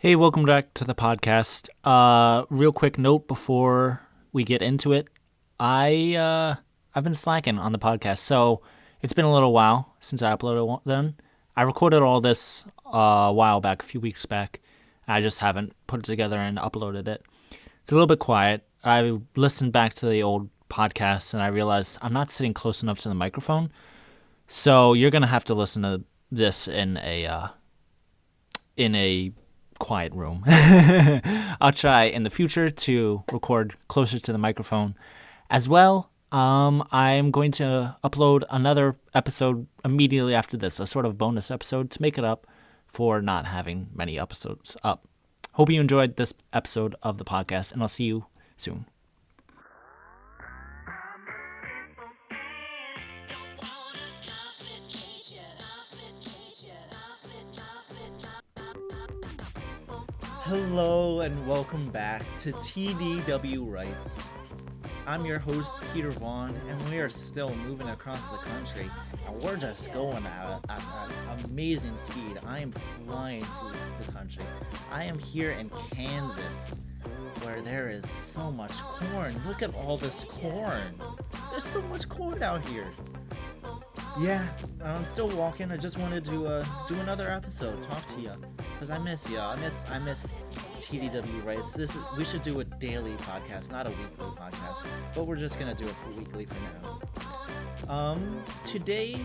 Hey, welcome back to the podcast. Real quick note before we get into it. I've been slacking on the podcast, so it's been a little while since I uploaded them. I recorded all this a while back, a few weeks back. I just haven't put it together and uploaded it. It's a little bit quiet. I listened back to the old podcasts and I realized I'm not sitting close enough to the microphone. So you're gonna have to listen to this in a quiet room. I'll try in the future to record closer to the microphone as well. I'm going to upload another episode immediately after this, a sort of bonus episode to make it up for not having many episodes up. Hope you enjoyed this episode of the podcast, and I'll see you soon. Hello and welcome back to TDWrites. I'm your host, Peter Vaughn, and we are still moving across the country. And we're just going at an amazing speed. I am flying through the country. I am here in Kansas, where there is so much corn. Look at all this corn. There's so much corn out here. Yeah, I'm still walking. I just wanted to do another episode, talk to you, because I miss you. I miss TDWrites. We should do a daily podcast, not a weekly podcast, but we're just gonna do it for weekly for now. Today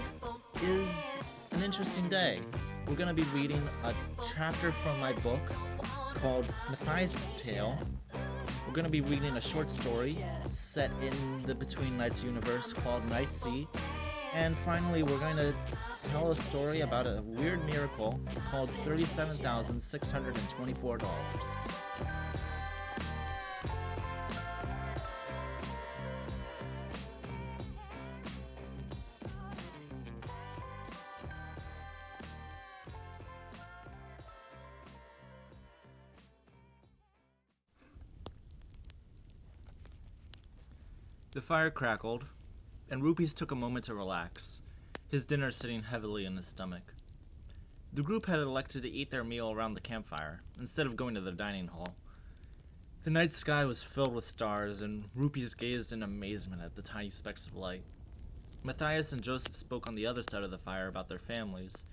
is an interesting day. We're gonna be reading a chapter from my book called Matthias' Tale. We're gonna be reading a short story set in the Between Nights universe called Nightsea. And finally, we're going to tell a story about a weird miracle called $37,624. The fire crackled, and Rupees took a moment to relax, his dinner sitting heavily in his stomach. The group had elected to eat their meal around the campfire, instead of going to the dining hall. The night sky was filled with stars, and Rupees gazed in amazement at the tiny specks of light. Matthias and Joseph spoke on the other side of the fire about their families.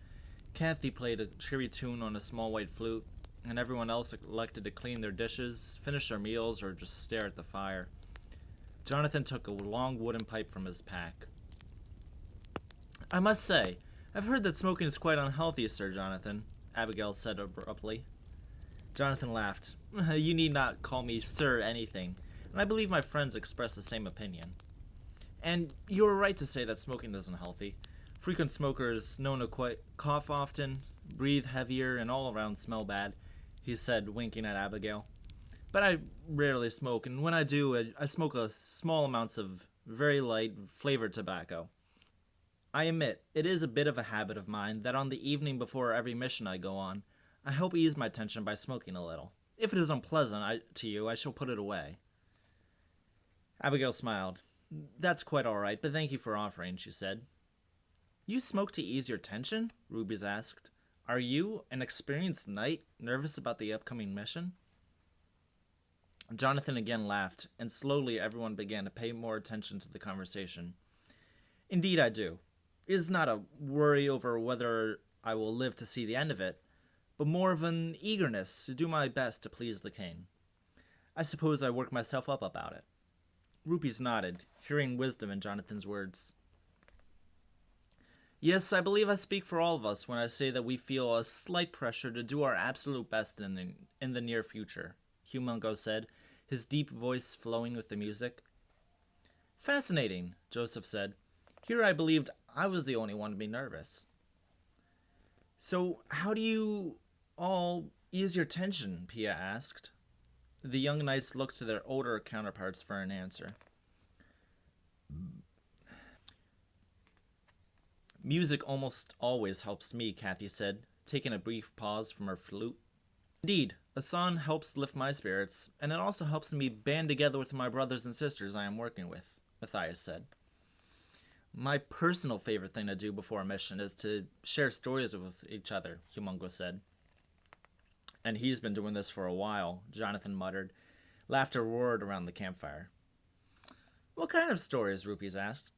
Kathy played a cheery tune on a small white flute, and everyone else elected to clean their dishes, finish their meals, or just stare at the fire. Jonathan took a long wooden pipe from his pack. I must say, I've heard that smoking is quite unhealthy, Sir Jonathan, Abigail said abruptly. Jonathan laughed. You need not call me Sir anything, and I believe my friends express the same opinion. And you are right to say that smoking isn't healthy. Frequent smokers known to cough often, breathe heavier, and all around smell bad, he said, winking at Abigail. But I rarely smoke, and when I do, I smoke small amounts of very light, flavored tobacco. I admit, it is a bit of a habit of mine that on the evening before every mission I go on, I help ease my tension by smoking a little. If it is unpleasant to you, I shall put it away. Abigail smiled. That's quite all right, but thank you for offering, she said. You smoke to ease your tension? Rubies asked. Are you, an experienced knight, nervous about the upcoming mission? Jonathan again laughed, and slowly everyone began to pay more attention to the conversation. Indeed I do. It is not a worry over whether I will live to see the end of it, but more of an eagerness to do my best to please the king. I suppose I work myself up about it. Rupees nodded, hearing wisdom in Jonathan's words. Yes, I believe I speak for all of us when I say that we feel a slight pressure to do our absolute best in the near future, Humungo said, his deep voice flowing with the music. Fascinating, Joseph said. Here I believed I was the only one to be nervous. So, how do you all ease your tension? Pia asked. The young knights looked to their older counterparts for an answer. Music almost always helps me, Kathy said, taking a brief pause from her flute. Indeed, a song helps lift my spirits, and it also helps me band together with my brothers and sisters I am working with, Matthias said. My personal favorite thing to do before a mission is to share stories with each other, Humungo said. And he's been doing this for a while, Jonathan muttered. Laughter roared around the campfire. What kind of stories? Rupees asked.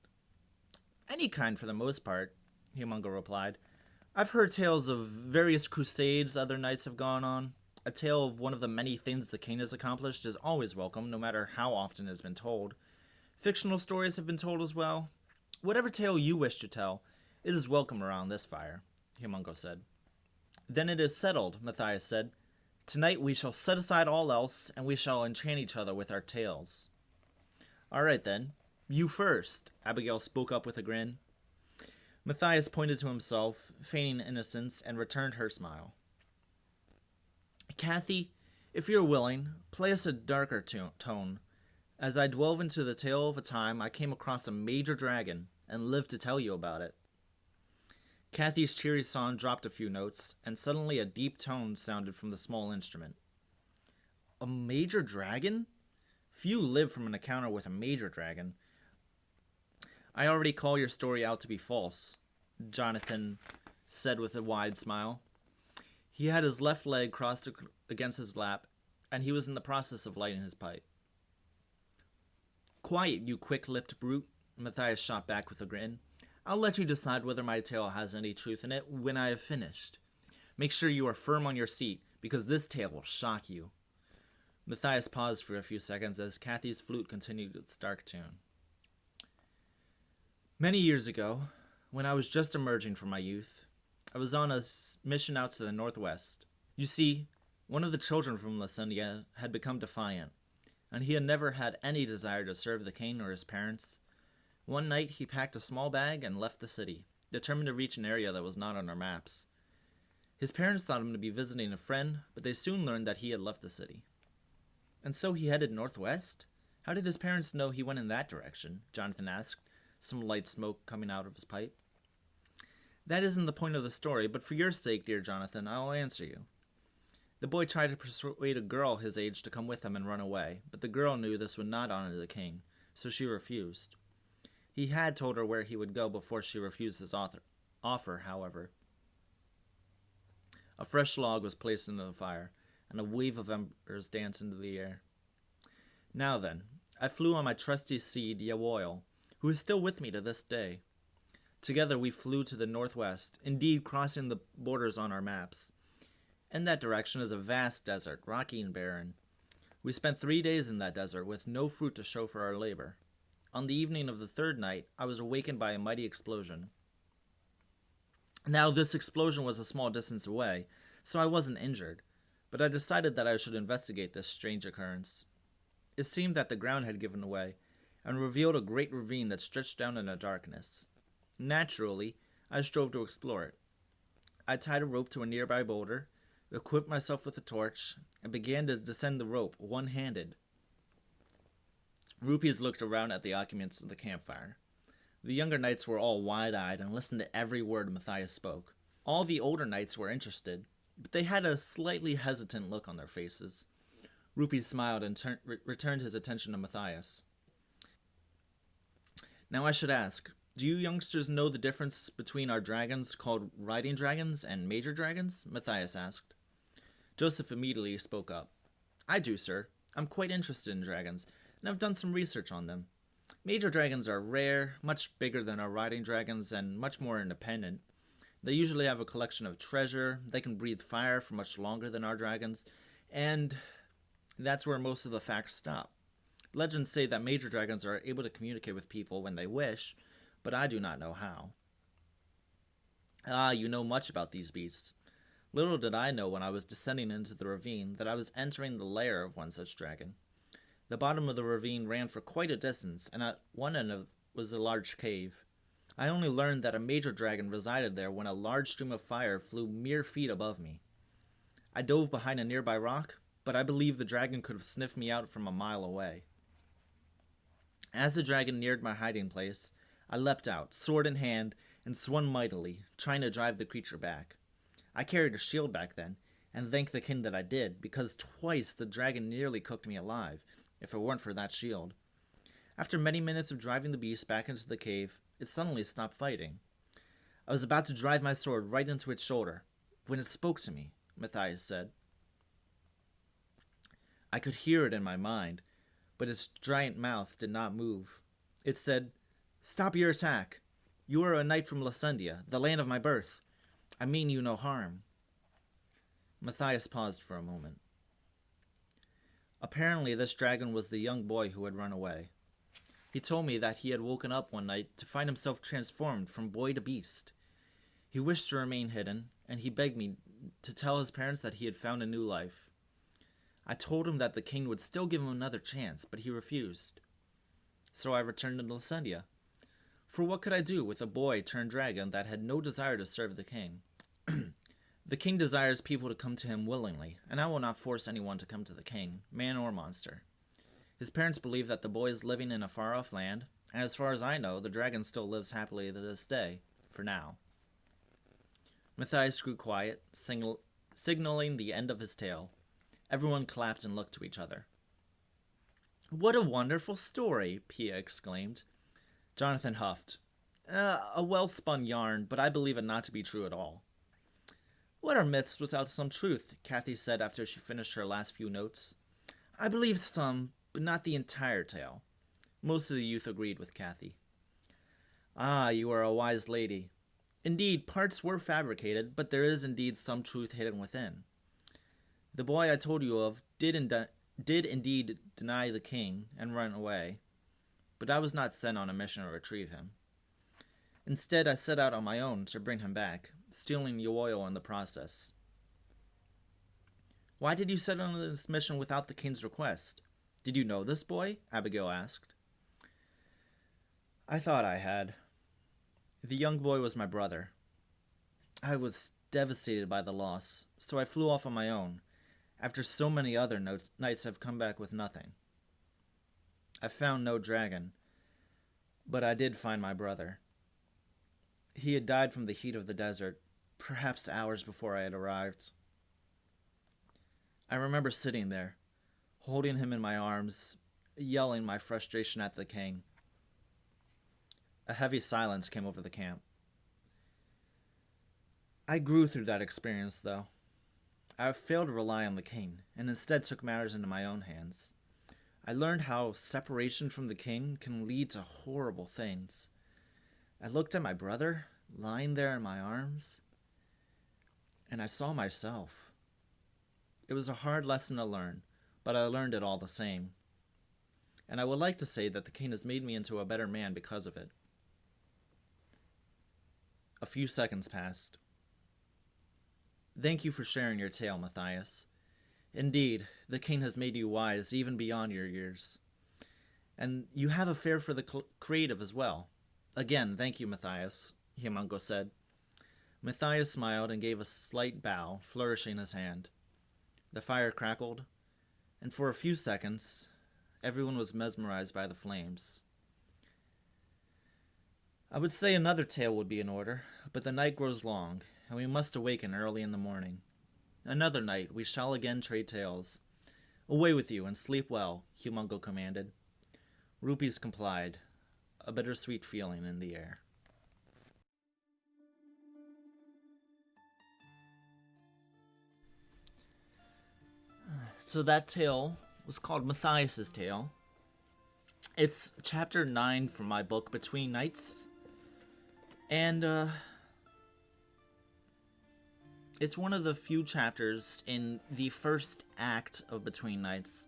Any kind for the most part, Humungo replied. I've heard tales of various crusades other knights have gone on. A tale of one of the many things the king has accomplished is always welcome, no matter how often it has been told. Fictional stories have been told as well. Whatever tale you wish to tell, it is welcome around this fire, Humungo said. Then it is settled, Matthias said. Tonight we shall set aside all else, and we shall enchant each other with our tales. All right then, you first, Abigail spoke up with a grin. Matthias pointed to himself, feigning innocence, and returned her smile. Kathy, if you're willing, play us a darker tone. As I delve into the tale of a time I came across a major dragon, and lived to tell you about it. Kathy's cheery song dropped a few notes, and suddenly a deep tone sounded from the small instrument. A major dragon? Few live from an encounter with a major dragon. I already call your story out to be false, Jonathan said with a wide smile. He had his left leg crossed against his lap, and he was in the process of lighting his pipe. Quiet, you quick-lipped brute, Matthias shot back with a grin. I'll let you decide whether my tale has any truth in it when I have finished. Make sure you are firm on your seat, because this tale will shock you. Matthias paused for a few seconds as Kathy's flute continued its dark tune. Many years ago, when I was just emerging from my youth, I was on a mission out to the northwest. You see, one of the children from Lacendia had become defiant, and he had never had any desire to serve the king or his parents. One night he packed a small bag and left the city, determined to reach an area that was not on our maps. His parents thought him to be visiting a friend, but they soon learned that he had left the city. And so he headed northwest? How did his parents know he went in that direction? Jonathan asked, some light smoke coming out of his pipe. That isn't the point of the story, but for your sake, dear Jonathan, I'll answer you. The boy tried to persuade a girl his age to come with him and run away, but the girl knew this would not honor the king, so she refused. He had told her where he would go before she refused his offer, however. A fresh log was placed into the fire, and a wave of embers danced into the air. Now then, I flew on my trusty steed, Yawoil, who is still with me to this day. Together we flew to the northwest, indeed crossing the borders on our maps. In that direction is a vast desert, rocky and barren. We spent 3 days in that desert with no fruit to show for our labor. On the evening of the third night, I was awakened by a mighty explosion. Now, this explosion was a small distance away, so I wasn't injured, but I decided that I should investigate this strange occurrence. It seemed that the ground had given way, and revealed a great ravine that stretched down in the darkness. Naturally, I strove to explore it. I tied a rope to a nearby boulder, equipped myself with a torch, and began to descend the rope one-handed. Rupees looked around at the occupants of the campfire. The younger knights were all wide-eyed and listened to every word Matthias spoke. All the older knights were interested, but they had a slightly hesitant look on their faces. Rupees smiled and returned his attention to Matthias. Now I should ask, do you youngsters know the difference between our dragons called riding dragons and major dragons? Matthias asked. Joseph immediately spoke up. I do, sir. I'm quite interested in dragons, and I've done some research on them. Major dragons are rare, much bigger than our riding dragons, and much more independent. They usually have a collection of treasure, they can breathe fire for much longer than our dragons, and that's where most of the facts stop. Legends say that major dragons are able to communicate with people when they wish, but I do not know how. Ah, you know much about these beasts. Little did I know when I was descending into the ravine that I was entering the lair of one such dragon. The bottom of the ravine ran for quite a distance, and at one end was a large cave. I only learned that a major dragon resided there when a large stream of fire flew mere feet above me. I dove behind a nearby rock, but I believe the dragon could have sniffed me out from a mile away. As the dragon neared my hiding place, I leapt out, sword in hand, and swung mightily, trying to drive the creature back. I carried a shield back then, and thank the king that I did, because twice the dragon nearly cooked me alive, if it weren't for that shield. After many minutes of driving the beast back into the cave, it suddenly stopped fighting. I was about to drive my sword right into its shoulder, when it spoke to me, Matthias said. I could hear it in my mind, but its giant mouth did not move. It said, "Stop your attack. You are a knight from Lucendia, the land of my birth. I mean you no harm." Matthias paused for a moment. Apparently, this dragon was the young boy who had run away. He told me that he had woken up one night to find himself transformed from boy to beast. He wished to remain hidden, and he begged me to tell his parents that he had found a new life. I told him that the king would still give him another chance, but he refused. So I returned to Lucendia. For what could I do with a boy turned dragon that had no desire to serve the king? The king desires people to come to him willingly, and I will not force anyone to come to the king, man or monster. His parents believe that the boy is living in a far-off land, and as far as I know, the dragon still lives happily to this day, for now. Matthias grew quiet, signaling the end of his tale. Everyone clapped and looked to each other. "What a wonderful story!" Pia exclaimed. Jonathan huffed. A well-spun yarn, but I believe it not to be true at all." "What are myths without some truth?" Kathy said after she finished her last few notes. "I believe some, but not the entire tale." Most of the youth agreed with Kathy. "Ah, you are a wise lady. Indeed, parts were fabricated, but there is indeed some truth hidden within. The boy I told you of did indeed deny the king and run away, but I was not sent on a mission to retrieve him. Instead, I set out on my own to bring him back, stealing the oil in the process." "Why did you set on this mission without the king's request? Did you know this boy?" Abigail asked. "I thought I had. The young boy was my brother. I was devastated by the loss, so I flew off on my own, after so many other knights have come back with nothing. I found no dragon, but I did find my brother. He had died from the heat of the desert, perhaps hours before I had arrived. I remember sitting there, holding him in my arms, yelling my frustration at the king." A heavy silence came over the camp. "I grew through that experience, though. I failed to rely on the king, and instead took matters into my own hands. I learned how separation from the king can lead to horrible things. I looked at my brother, lying there in my arms, and I saw myself. It was a hard lesson to learn, but I learned it all the same. And I would like to say that the king has made me into a better man because of it." A few seconds passed. "Thank you for sharing your tale, Matthias. Indeed, the king has made you wise even beyond your years. And you have a flair for the creative as well. Again, thank you, Matthias," Hiamongo said. Matthias smiled and gave a slight bow, flourishing his hand. The fire crackled, and for a few seconds, everyone was mesmerized by the flames. "I would say another tale would be in order, but the night grows long, and we must awaken early in the morning. Another night we shall again trade tales. Away with you, and sleep well," Hiamongo commanded. Rupees complied, a bittersweet feeling in the air. So that tale was called Matthias's Tale. It's chapter 9 from my book Between Nights. And it's one of the few chapters in the first act of Between Nights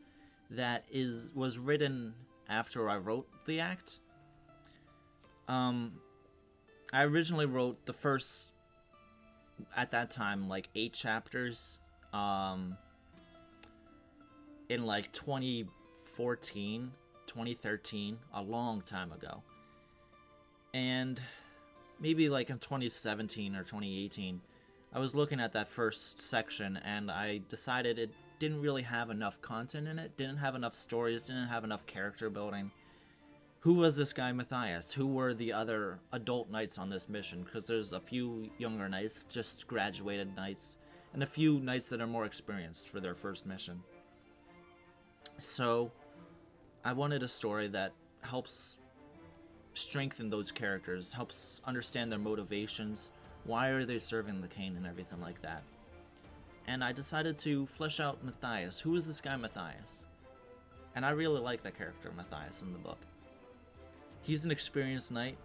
that was written after I wrote the act. I originally wrote the first, at that time, like 8 chapters, in like 2014, 2013, a long time ago. And maybe like in 2017 or 2018, I was looking at that first section and I decided it didn't really have enough content in it, didn't have enough stories, didn't have enough character building. Who was this guy Matthias? Who were the other adult knights on this mission? Because there's a few younger knights, just graduated knights, and a few knights that are more experienced for their first mission. So I wanted a story that helps strengthen those characters, helps understand their motivations, why are they serving the king and everything like that. and I decided to flesh out Matthias. Who is this guy Matthias? And I really like that character, Matthias, in the book. He's an experienced knight,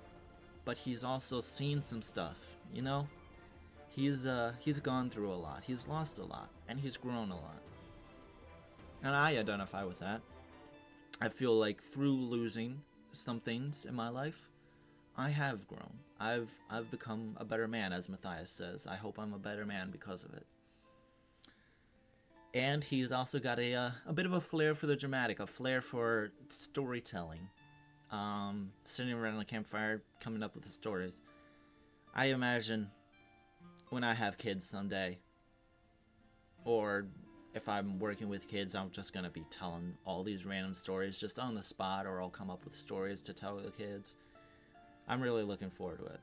but he's also seen some stuff, you know? He's gone through a lot, he's lost a lot, and he's grown a lot. And I identify with that. I feel like through losing some things in my life, I have grown. I've become a better man, as Matthias says. I hope I'm a better man because of it. And he's also got a bit of a flair for the dramatic, a flair for storytelling. Sitting around a campfire, coming up with the stories. I imagine when I have kids someday, or if I'm working with kids, I'm just going to be telling all these random stories just on the spot, or I'll come up with stories to tell the kids. I'm really looking forward to it.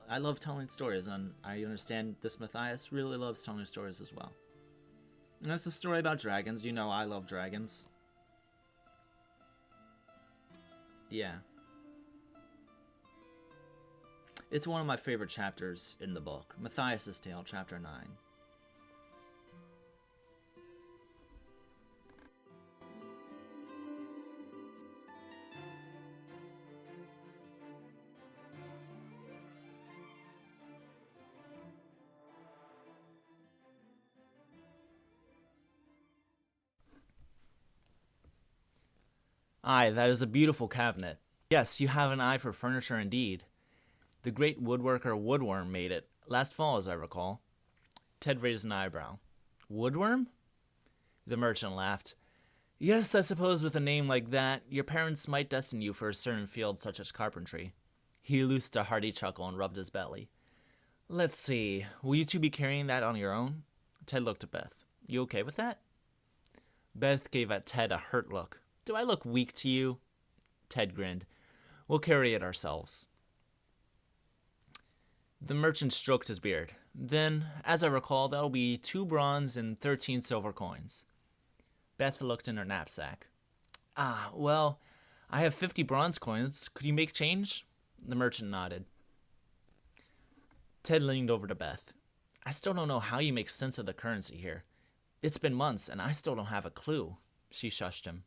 I love telling stories, and I understand this Matthias really loves telling stories as well. And that's a story about dragons. You know I love dragons. Yeah. It's one of my favorite chapters in the book. Matthias' Tale, Chapter 9. Aye, that is a beautiful cabinet. Yes, you have an eye for furniture indeed. The great woodworker Woodworm made it, last fall as I recall. Ted raised an eyebrow. Woodworm? The merchant laughed. Yes, I suppose with a name like that, your parents might destine you for a certain field such as carpentry. He loosed a hearty chuckle and rubbed his belly. Let's see, will you two be carrying that on your own? Ted looked at Beth. You okay with that? Beth gave at Ted a hurt look. Do I look weak to you? Ted grinned. We'll carry it ourselves. The merchant stroked his beard. Then, as I recall, that'll be 2 bronze and 13 silver coins. Beth looked in her knapsack. Ah, well, I have 50 bronze coins. Could you make change? The merchant nodded. Ted leaned over to Beth. I still don't know how you make sense of the currency here. It's been months, and I still don't have a clue. She shushed him.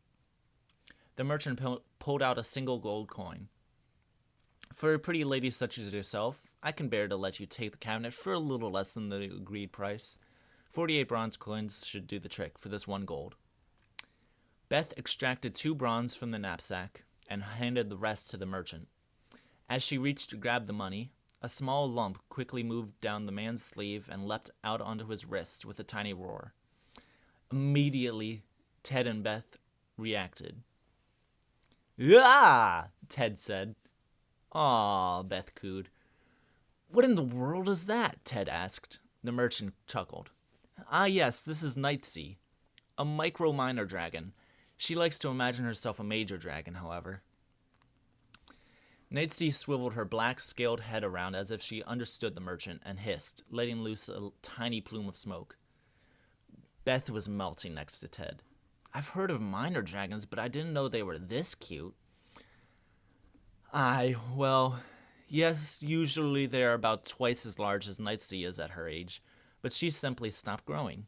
The merchant pulled out a single gold coin. For a pretty lady such as yourself, I can bear to let you take the cabinet for a little less than the agreed price. 48 bronze coins should do the trick for this 1 gold. Beth extracted 2 bronze from the knapsack and handed the rest to the merchant. As she reached to grab the money, a small lump quickly moved down the man's sleeve and leapt out onto his wrist with a tiny roar. Immediately, Ted and Beth reacted. Ah! Ted said. Aw, Beth cooed. What in the world is that? Ted asked. The merchant chuckled. Ah, yes, this is Nightsea, a micro-minor dragon. She likes to imagine herself a major dragon, however. Nightsea swiveled her black, scaled head around as if she understood the merchant and hissed, letting loose a tiny plume of smoke. Beth was melting next to Ted. I've heard of minor dragons, but I didn't know they were this cute. Well, yes, usually they're about twice as large as Nightsea is at her age, but she's simply stopped growing.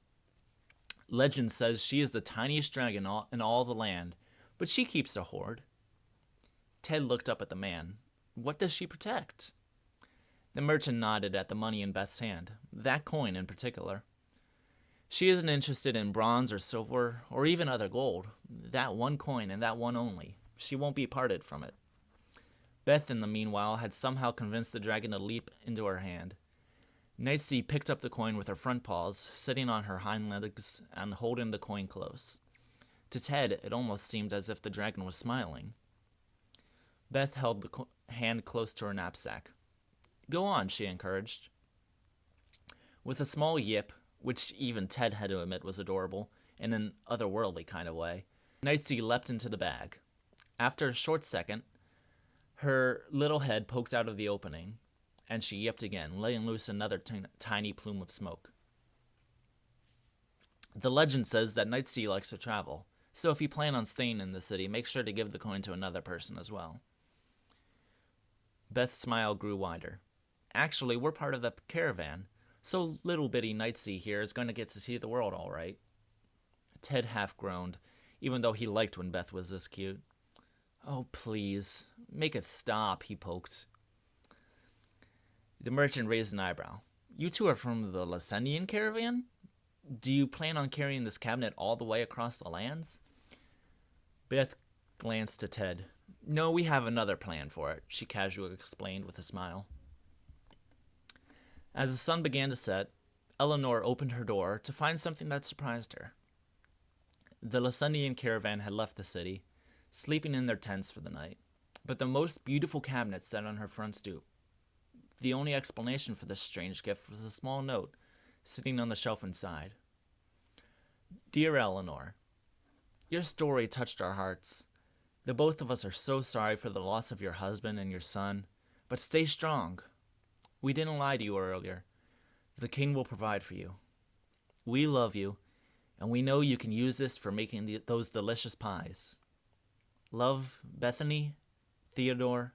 Legend says she is the tiniest dragon in all the land, but she keeps a hoard. Ted looked up at the man. What does she protect? The merchant nodded at the money in Beth's hand, that coin in particular. She isn't interested in bronze or silver or even other gold. That 1 coin and that one only. She won't be parted from it. Beth, in the meanwhile, had somehow convinced the dragon to leap into her hand. Nightsea picked up the coin with her front paws, sitting on her hind legs and holding the coin close. To Ted, it almost seemed as if the dragon was smiling. Beth held the hand close to her knapsack. Go on, she encouraged. With a small yip, which even Ted had to admit was adorable, in an otherworldly kind of way, Nightsea leapt into the bag. After a short second, her little head poked out of the opening, and she yipped again, letting loose another tiny plume of smoke. The legend says that Nightsea likes to travel, so if you plan on staying in the city, make sure to give the coin to another person as well. Beth's smile grew wider. Actually, we're part of the caravan, so little bitty Nightsea here is going to get to see the world all right. Ted half groaned, even though he liked when Beth was this cute. Oh, please, make it stop, he poked. The merchant raised an eyebrow. You two are from the Lasenian caravan? Do you plan on carrying this cabinet all the way across the lands? Beth glanced to Ted. No, we have another plan for it, she casually explained with a smile. As the sun began to set, Eleanor opened her door to find something that surprised her. The Lasenian caravan had left the city, sleeping in their tents for the night, but the most beautiful cabinet sat on her front stoop. The only explanation for this strange gift was a small note sitting on the shelf inside. Dear Eleanor, your story touched our hearts. The both of us are so sorry for the loss of your husband and your son, but stay strong. We didn't lie to you earlier. The king will provide for you. We love you, and we know you can use this for making those delicious pies. Love, Bethany, Theodore,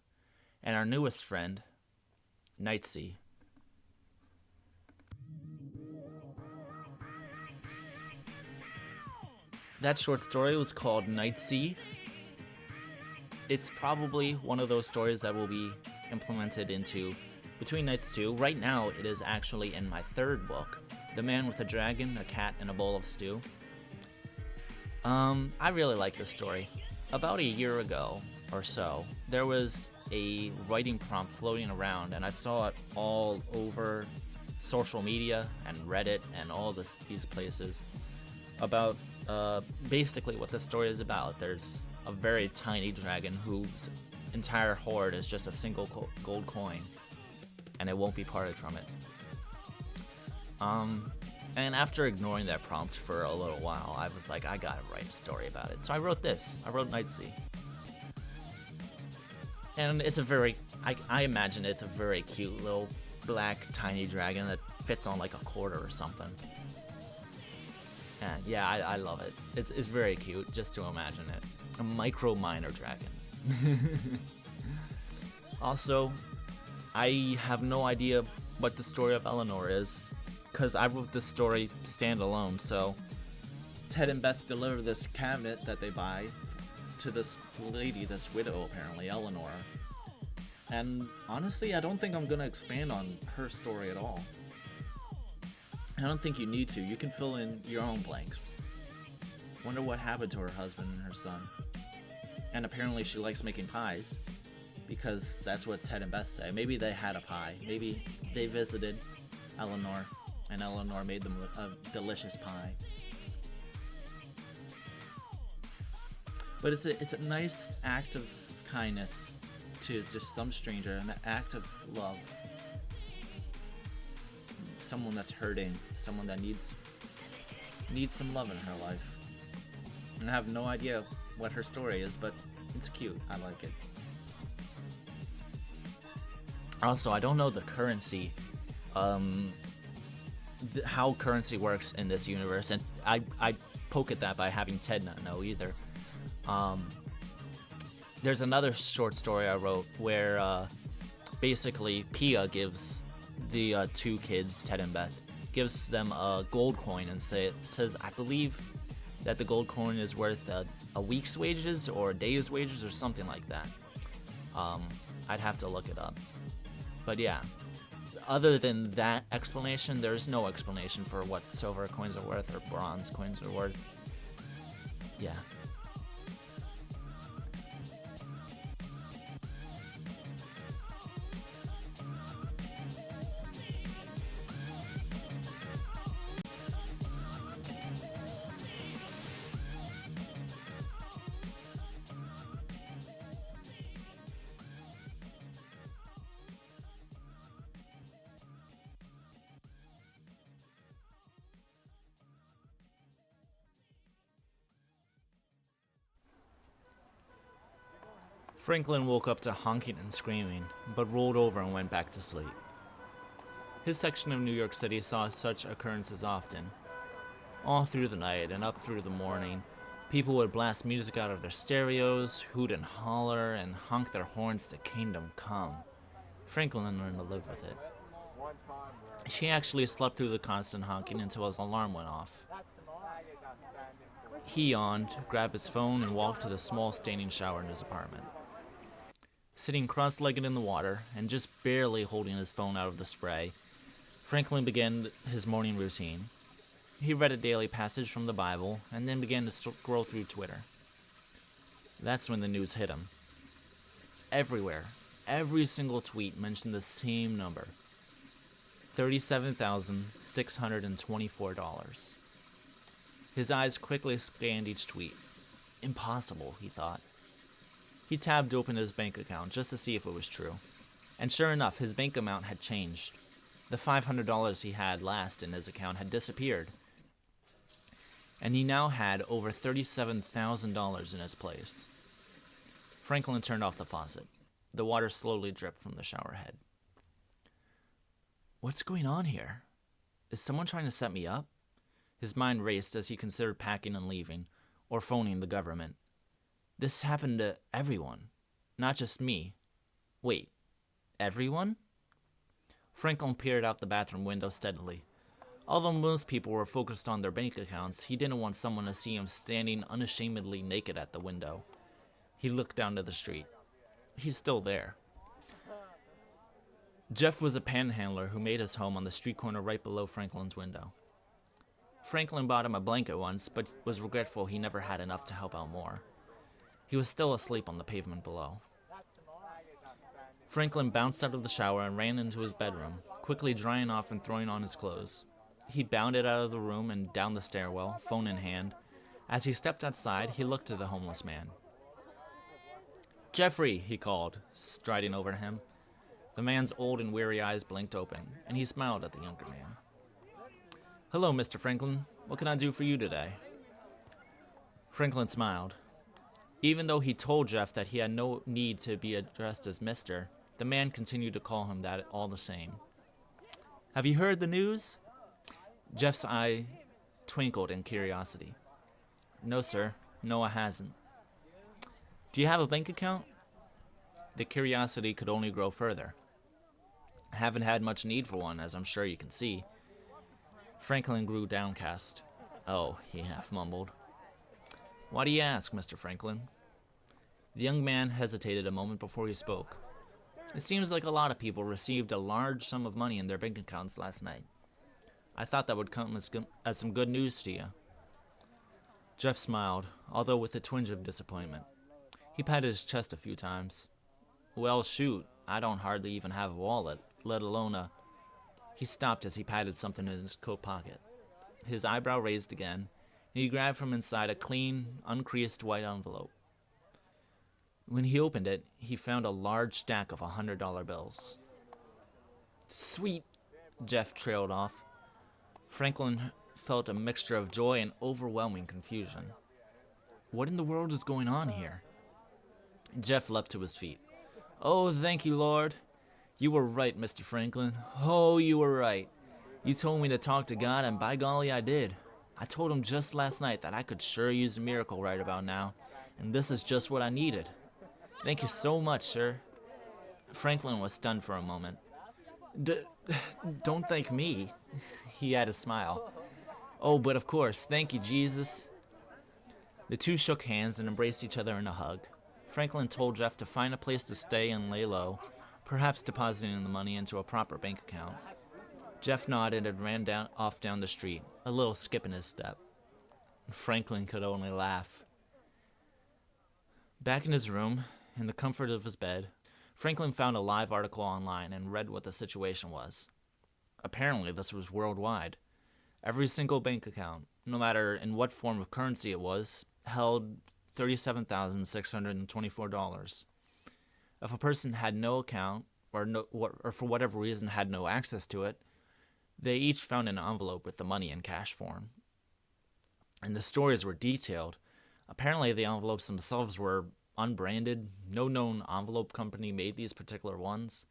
and our newest friend, Nightsea. That short story was called Nightsea. It's probably one of those stories that will be implemented into Between Nights 2. Right now, it is actually in my third book, The Man with a Dragon, a Cat, and a Bowl of Stew. I really like this story. About a year ago or so, there was a writing prompt floating around, and I saw it all over social media and Reddit and all these places about basically what this story is about. There's a very tiny dragon whose entire hoard is just a single gold coin, and it won't be parted from it. And after ignoring that prompt for a little while, I was like, I gotta write a story about it. So I wrote this. I wrote Nightsea. And it's a very, I imagine it's a very cute little black tiny dragon that fits on like a quarter or something. And yeah, I love it. It's very cute just to imagine it. A micro minor dragon. Also, I have no idea what the story of Eleanor is, because I wrote this story standalone. So Ted and Beth deliver this cabinet that they buy to this lady, this widow apparently, Eleanor. And honestly, I don't think I'm going to expand on her story at all. I don't think you need to. You can fill in your own blanks. Wonder what happened to her husband and her son. And apparently she likes making pies, because that's what Ted and Beth say. Maybe they had a pie. Maybe they visited Eleanor, and Eleanor made them a delicious pie. But it's a nice act of kindness to just some stranger, an act of love. Someone that's hurting, someone that needs some love in her life. And I have no idea what her story is, but it's cute. I like it. Also, I don't know the currency, how currency works in this universe, and I poke at that by having Ted not know either. There's another short story I wrote where basically Pia gives the two kids, Ted and Beth, gives them a gold coin and says, I believe that the gold coin is worth a week's wages or a day's wages or something like that. I'd have to look it up. But yeah, other than that explanation, there's no explanation for what silver coins are worth or bronze coins are worth. Yeah. Franklin woke up to honking and screaming, but rolled over and went back to sleep. His section of New York City saw such occurrences often. All through the night and up through the morning, people would blast music out of their stereos, hoot and holler, and honk their horns to Kingdom Come. Franklin learned to live with it. He actually slept through the constant honking until his alarm went off. He yawned, grabbed his phone, and walked to the small standing shower in his apartment. Sitting cross-legged in the water, and just barely holding his phone out of the spray, Franklin began his morning routine. He read a daily passage from the Bible, and then began to scroll through Twitter. That's when the news hit him. Everywhere, every single tweet mentioned the same number. $37,624. His eyes quickly scanned each tweet. Impossible, he thought. He tabbed open his bank account just to see if it was true. And sure enough, his bank amount had changed. The $500 he had last in his account had disappeared. And he now had over $37,000 in its place. Franklin turned off the faucet. The water slowly dripped from the shower head. What's going on here? Is someone trying to set me up? His mind raced as he considered packing and leaving, or phoning the government. This happened to everyone, not just me. Wait, everyone? Franklin peered out the bathroom window steadily. Although most people were focused on their bank accounts, he didn't want someone to see him standing unashamedly naked at the window. He looked down to the street. He's still there. Jeff was a panhandler who made his home on the street corner right below Franklin's window. Franklin bought him a blanket once, but was regretful he never had enough to help out more. He was still asleep on the pavement below. Franklin bounced out of the shower and ran into his bedroom, quickly drying off and throwing on his clothes. He bounded out of the room and down the stairwell, phone in hand. As he stepped outside, he looked to the homeless man. "Jeffrey," he called, striding over to him. The man's old and weary eyes blinked open, and he smiled at the younger man. "Hello, Mr. Franklin. What can I do for you today?" Franklin smiled. Even though he told Jeff that he had no need to be addressed as Mr., the man continued to call him that all the same. "Have you heard the news?" Jeff's eye twinkled in curiosity. "No, sir. No, I hasn't." "Do you have a bank account?" The curiosity could only grow further. "I haven't had much need for one, as I'm sure you can see." Franklin grew downcast. "Oh," he half mumbled. "Why do you ask, Mr. Franklin?" The young man hesitated a moment before he spoke. "It seems like a lot of people received a large sum of money in their bank accounts last night. I thought that would come as some good news to you." Jeff smiled, although with a twinge of disappointment. He patted his chest a few times. "Well, shoot, I don't hardly even have a wallet, let alone a—" He stopped as he patted something in his coat pocket. His eyebrow raised again, and he grabbed from inside a clean, uncreased white envelope. When he opened it, he found a large stack of $100 bills. "Sweet," Jeff trailed off. Franklin felt a mixture of joy and overwhelming confusion. What in the world is going on here? Jeff leapt to his feet. "Oh, thank you, Lord. You were right, Mr. Franklin. Oh, you were right. You told me to talk to God, and by golly, I did. I told him just last night that I could sure use a miracle right about now, and this is just what I needed. Thank you so much, sir." Franklin was stunned for a moment. Don't thank me." He had a smile. "Oh, but of course, thank you, Jesus." The two shook hands and embraced each other in a hug. Franklin told Jeff to find a place to stay and lay low, perhaps depositing the money into a proper bank account. Jeff nodded and ran off down the street, a little skip in his step. Franklin could only laugh. Back in his room, in the comfort of his bed, Franklin found a live article online and read what the situation was. Apparently, this was worldwide. Every single bank account, no matter in what form of currency it was, held $37,624. If a person had no account, or for whatever reason had no access to it, they each found an envelope with the money in cash form. And the stories were detailed. Apparently, the envelopes themselves were unbranded. No known envelope company made these particular ones.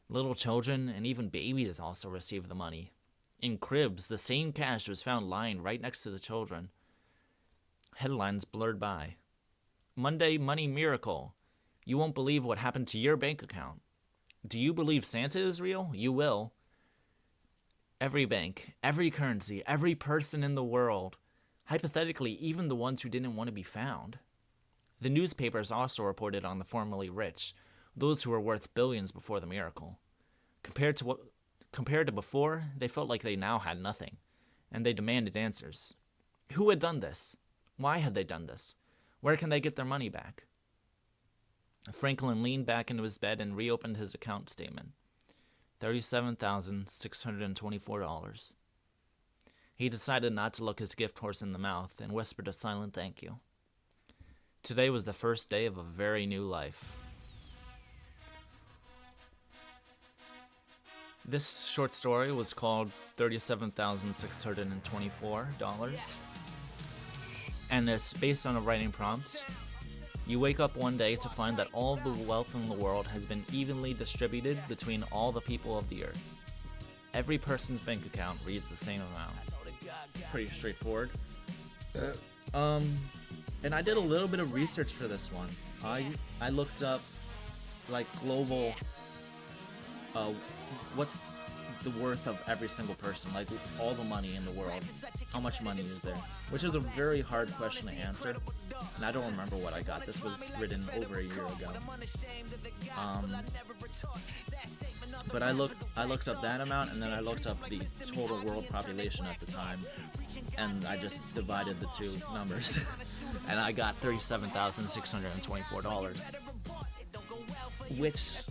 Little children and even babies also received the money. In cribs, the same cash was found lying right next to the children. Headlines blurred by. "Monday Money Miracle. You won't believe what happened to your bank account." Do you believe Santa is real? You will. Every bank, every currency, every person in the world, hypothetically, even the ones who didn't want to be found. The newspapers also reported on the formerly rich, those who were worth billions before the miracle. Compared to before, they felt like they now had nothing, and they demanded answers. Who had done this? Why had they done this? Where can they get their money back? Franklin leaned back into his bed and reopened his account statement. $37,624. He decided not to look his gift horse in the mouth and whispered a silent thank you. Today was the first day of a very new life. This short story was called $37,624, and it's based on a writing prompt. You wake up one day to find that all of the wealth in the world has been evenly distributed between all the people of the earth. Every person's bank account reads the same amount. Pretty straightforward. And I did a little bit of research for this one. I looked up like global what's the worth of every single person, like all the money in the world. How much money is there? Which is a very hard question to answer, and I don't remember what I got. This was written over a year ago. But I looked up that amount, and then I looked up the total world population at the time, and I just divided the two numbers, and I got $37,624, which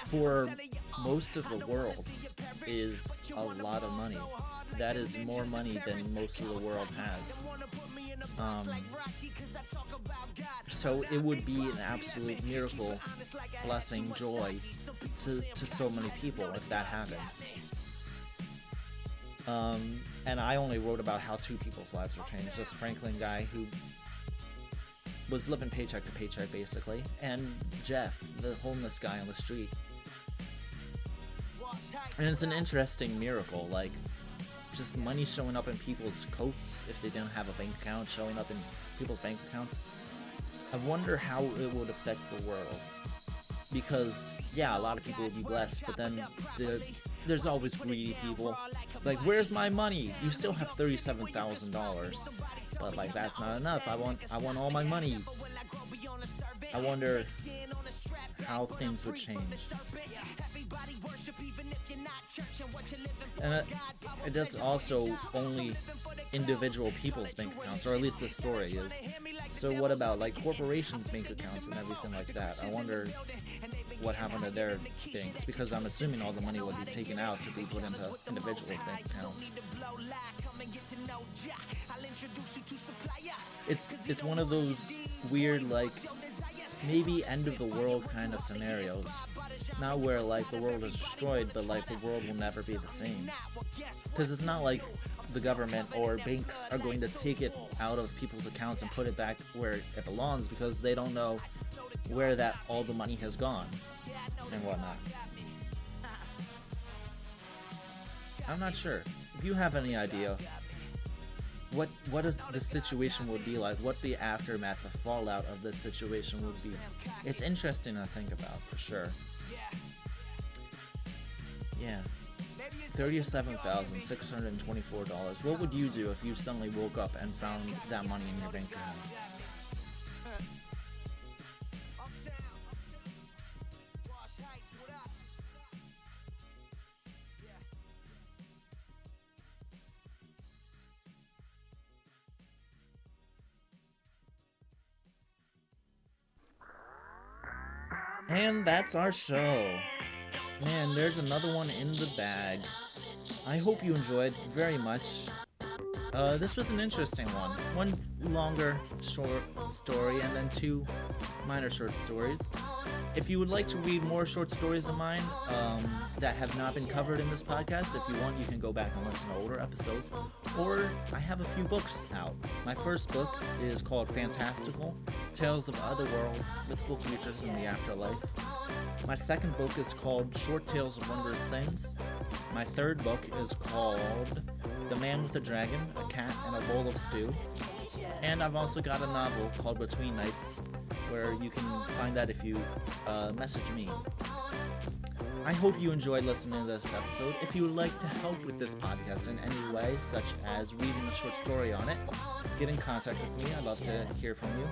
for most of the world is a lot of money. That is more money than most of the world has. So it would be an absolute miracle, blessing, joy to so many people if that happened. And I only wrote about how two people's lives were changed. This Franklin guy who was living paycheck to paycheck basically, and Jeff, the homeless guy on the street. And it's an interesting miracle, like just money showing up in people's coats if they didn't have a bank account, showing up in people's bank accounts. I wonder how it would affect the world, because yeah, a lot of people would be blessed, but then there's always greedy people. Like, where's my money? You still have $37,000, but like that's not enough. I want all my money. I wonder how things would change. And it does also only individual people's bank accounts, or at least the story is. So what about like corporations' bank accounts and everything like that? I wonder what happened to their things, because I'm assuming all the money would be taken out to be put into individual bank accounts. It's one of those weird, like, maybe end of the world kind of scenarios. Not where like the world is destroyed, but like the world will never be the same. Because it's not like the government or banks are going to take it out of people's accounts and put it back where it belongs, because they don't know where that all the money has gone and whatnot. I'm not sure. If you have any idea what the situation would be like, what the aftermath, the fallout of this situation would be, it's interesting to think about for sure. Yeah. $37,624. What would you do if you suddenly woke up and found that money in your bank account? And that's our show. Man, there's another one in the bag. I hope you enjoyed very much. This was an interesting one. One longer short story and then two minor short stories. If you would like to read more short stories of mine that have not been covered in this podcast, if you want, you can go back and listen to older episodes. Or I have a few books out. My first book is called Fantastical, Tales of Other Worlds, Mythical Creatures in the Afterlife. My second book is called Short Tales of Wondrous Things. My third book is called The Man with the Dragon, a Cat, and a Bowl of Stew. And I've also got a novel called Between Nights, where you can find that if you message me. I hope you enjoyed listening to this episode. If you would like to help with this podcast in any way, such as reading a short story on it, get in contact with me. I'd love to hear from you.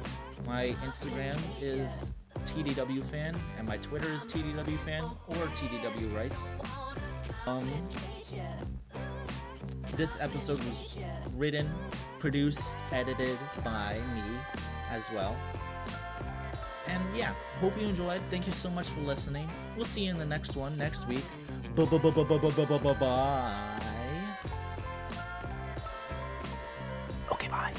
My Instagram is TDWFan, and my Twitter is TDWFan or TDWrites. This episode was written, produced, edited by me as well. And yeah, hope you enjoyed. Thank you so much for listening. We'll see you in the next one next week. Bye. Okay, bye.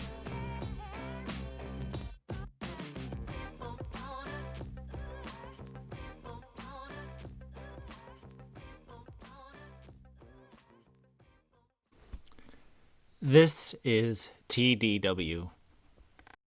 This is TDW.